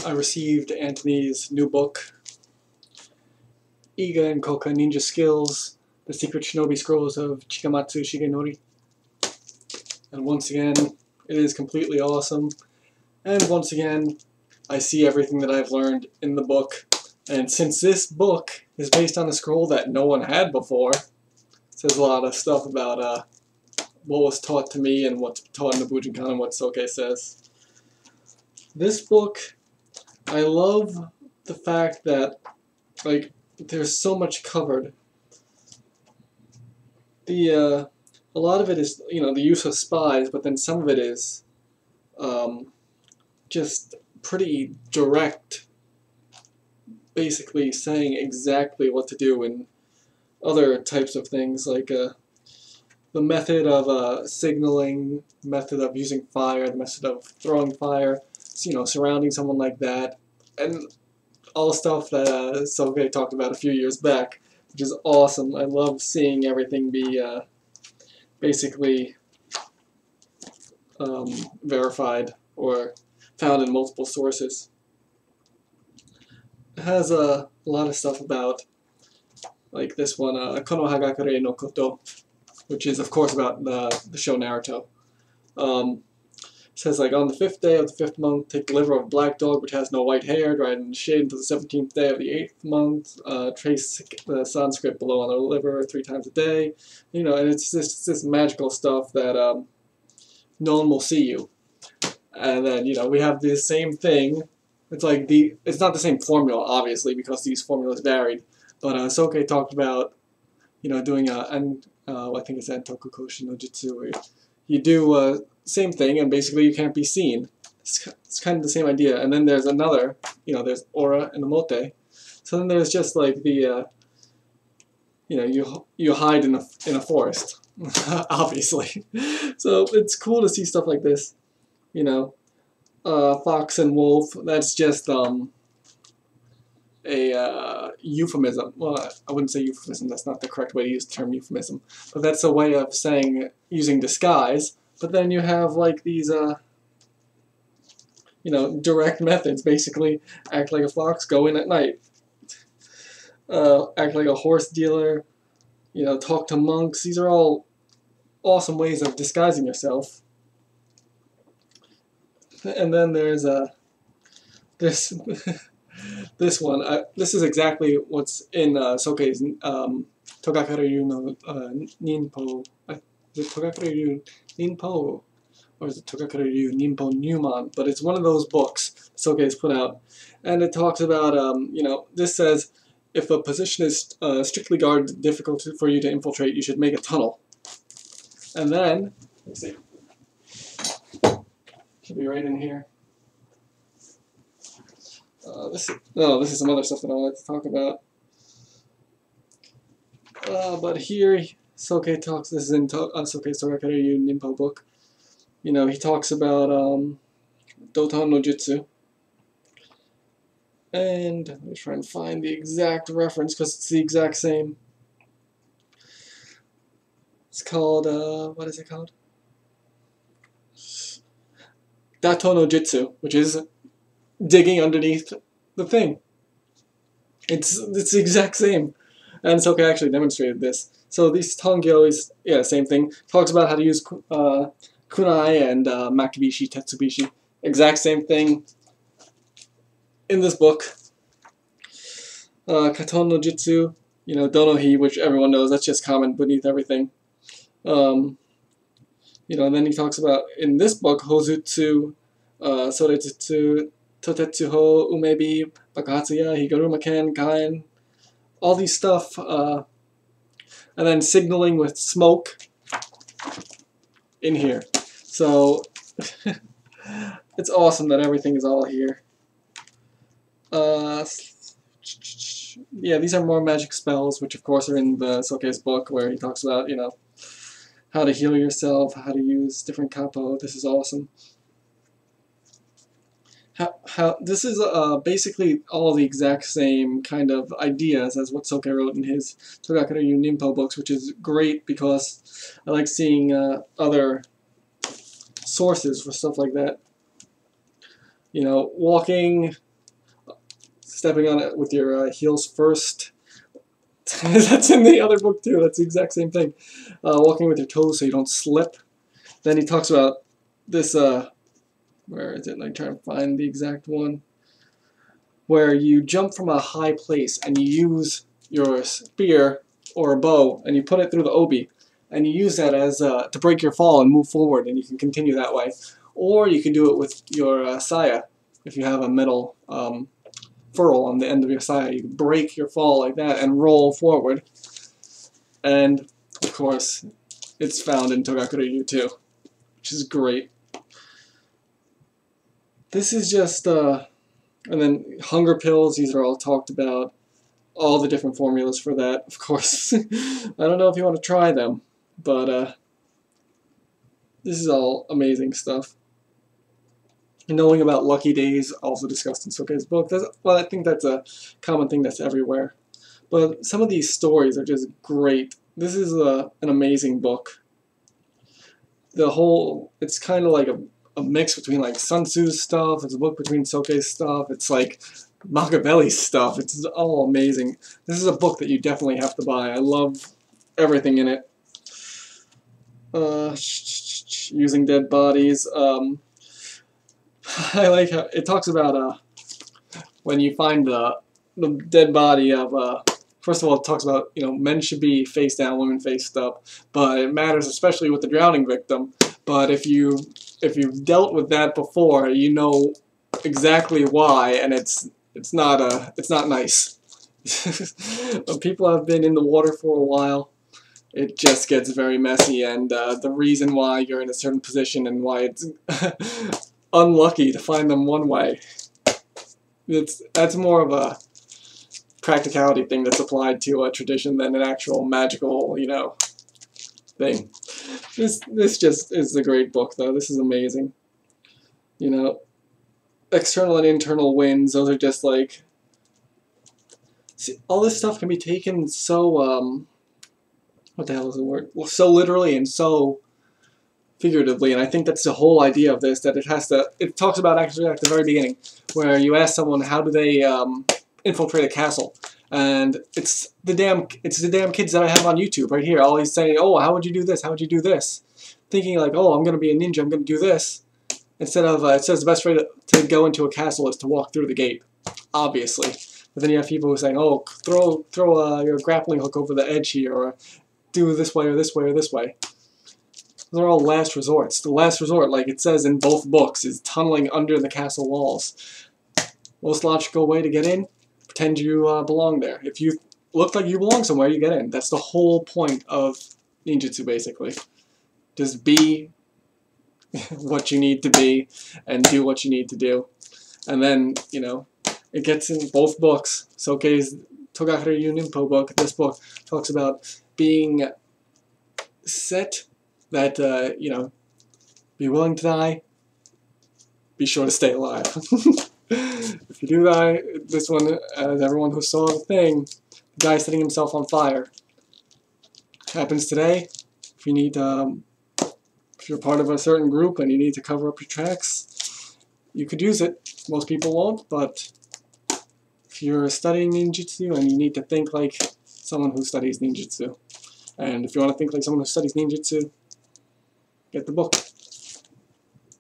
I received Antony's new book, Iga and Koka Ninja Skills, The Secret Shinobi Scrolls of Chikamatsu Shigenori. And once again, it is completely awesome. And once again, I see everything that I've learned in the book. And since this book is based on a scroll that no one had before, it says a lot of stuff about what was taught to me and what's taught in the Bujinkan and what Soke says. This book, I love the fact that, like, there's so much covered. A lot of it is, the use of spies, but then some of it is just pretty direct, basically saying exactly what to do in other types of things, like the method of signaling, method of using fire, the method of throwing fire, surrounding someone like that, and all the stuff that Soke talked about a few years back, which is awesome. I love seeing everything be basically verified or found in multiple sources. It has a lot of stuff about, like this one, Kono Hagakure no Koto, which is of course about the show Naruto. It says, like, on the 5th day of the 5th month, take the liver of a black dog which has no white hair, dry it in the shade until the 17th day of the 8th month, trace the Sanskrit below on the liver 3 times a day, and it's just this magical stuff that no one will see you. And then, we have the same thing. It's like it's not the same formula, obviously, because these formulas varied, but Soke talked about, doing I think it's Antoku Koshi no Jutsu, where you do same thing, and basically you can't be seen. It's kind of the same idea. And then there's another, there's aura and the mote. So then there's just like the, you hide in a forest, obviously. So it's cool to see stuff like this, fox and wolf. That's just a euphemism. Well, I wouldn't say euphemism. That's not the correct way to use the term euphemism. But that's a way of saying using disguise. But then you have like these, direct methods. Basically, act like a fox, go in at night. Act like a horse dealer. Talk to monks. These are all awesome ways of disguising yourself. And then there's this this one. This is exactly what's in Soke's Togakareru no Ninpo. Is it Togakareru Ninpo? Or is it Togakareru Ninpo Newman? But it's one of those books Soke has put out. And it talks about, this says, if a position is strictly guarded, difficult for you to infiltrate, you should make a tunnel. And then, let's see. Should be right in here. This is some other stuff that I wanted to talk about. But here, Soke talks, this is in Soke's Togakareru Ninpo book. He talks about Doton no Jutsu. And let me try and find the exact reference because it's the exact same. It's called, what is it called? Dato no Jutsu, which is digging underneath the thing. It's the exact same. And Soke actually demonstrated this. So these Tongyo is, same thing. Talks about how to use kunai and makibishi, tetsubishi. Exact same thing in this book. Katon no Jutsu, Donohi, which everyone knows, that's just common beneath everything. And then he talks about, in this book, Hozutsu, Soretsu, Totetsuho, Umebi, Bakahatsuya, Higuruma-ken, Kain, all these stuff, and then signaling with smoke in here. So, it's awesome that everything is all here. Yeah, these are more magic spells, which of course are in the Soke's book, where he talks about, how to heal yourself, how to use different kapo. This is awesome. This is basically all the exact same kind of ideas as what Soke wrote in his Togakareru Ninpo books, which is great because I like seeing other sources for stuff like that. Walking stepping on it with your heels first. That's in the other book too. That's the exact same thing. Walking with your toes so you don't slip. Then he talks about this, where is it? Like, trying to find the exact one. Where you jump from a high place and you use your spear or a bow and you put it through the obi. And you use that as to break your fall and move forward, and you can continue that way. Or you can do it with your saya. If you have a metal furl on the end of your saya, you can break your fall like that and roll forward. And, of course, it's found in Togakuryu too, which is great. This is just, and then hunger pills, these are all talked about. All the different formulas for that, of course. I don't know if you want to try them, but this is all amazing stuff. Knowing about lucky days, also discussed in Sokei's book. Well, I think that's a common thing that's everywhere. But some of these stories are just great. This is an amazing book. It's kind of like a mix between like Sun Tzu's stuff, it's a book between Sokei's stuff, it's like Machiavelli's stuff. It's all amazing. This is a book that you definitely have to buy. I love everything in it. Using dead bodies. I like how it talks about when you find the dead body of first of all, it talks about, you know, men should be face down, women face up, but it matters especially with the drowning victim. But if you've dealt with that before, you know exactly why, and it's not nice. When people have been in the water for a while, it just gets very messy, and the reason why you're in a certain position and why it's unlucky to find them one way. That's more of a practicality thing that's applied to a tradition than an actual magical, you know, thing. This just is a great book, though. This is amazing. You know, external and internal winds, those are just like... See, all this stuff can be taken so, what the hell is the word? Well, so literally and so figuratively, and I think that's the whole idea of this, that it talks about actually at the very beginning, where you ask someone how do they infiltrate a castle, and it's the damn kids that I have on YouTube right here, always saying, oh, how would you do this, how would you do this, thinking like, oh, I'm going to be a ninja, I'm going to do this, instead of, it says the best way to go into a castle is to walk through the gate, obviously, but then you have people who are saying, oh, throw your grappling hook over the edge here, or do this way, or this way, or this way. Those are all last resorts. The last resort, like it says in both books, is tunneling under the castle walls. Most logical way to get in, pretend you belong there. If you look like you belong somewhere, you get in. That's the whole point of ninjutsu, basically. Just be what you need to be, and do what you need to do. And then, you know, it gets in both books. Sokei's Togakuryu Ninpo book, this book, talks about being set that, you know, be willing to die, be sure to stay alive. If you do die, this one, as everyone who saw the thing, the guy setting himself on fire. Happens today. If you need, if you're part of a certain group and you need to cover up your tracks, you could use it. Most people won't, but if you're studying ninjutsu and you need to think like someone who studies ninjutsu, and if you want to think like someone who studies ninjutsu, get the book.